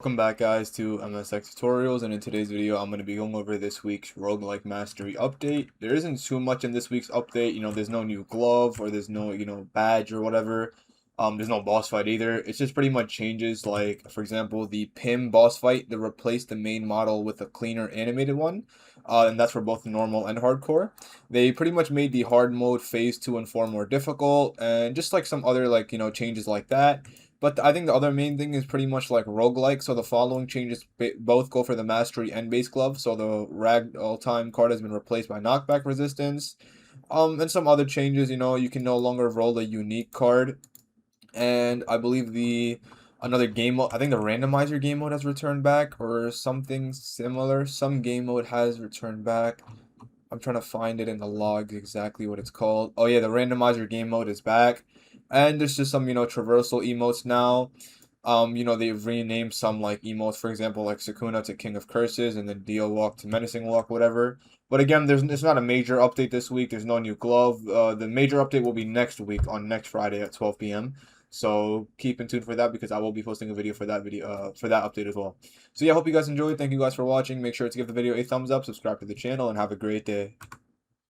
Welcome back guys to MSX Tutorials, and in today's video I'm going to be going over this week's Roguelike Mastery update. There isn't too much in this week's update, there's no new glove or there's no, badge or whatever. There's no boss fight either. It's just pretty much changes, like for example the Pim boss fight, they replaced the main model with a cleaner animated one. And that's for both normal and hardcore. They pretty much made the hard mode phase 2 and 4 more difficult, and just like some other changes like that. But I think the other main thing is pretty much like roguelike. So the following changes both go for the mastery and base glove. So the rag all time card has been replaced by knockback resistance. And some other changes, you can no longer roll a unique card. And I believe the another game mode, I think the randomizer game mode has returned back or something similar. Some game mode has returned back. I'm trying to find it in the logs exactly what it's called. Oh yeah, the randomizer game mode is back. And there's just some, traversal emotes now. They've renamed some like emotes, for example, like Sakuna to King of Curses and then Dio Walk to Menacing Walk, whatever. But again, it's not a major update this week. There's no new glove. The major update will be next week on next Friday at 12 p.m. So keep in tune for that because I will be posting a video for that for that update as well. So yeah, I hope you guys enjoyed. Thank you guys for watching. Make sure to give the video a thumbs up, subscribe to the channel, and have a great day.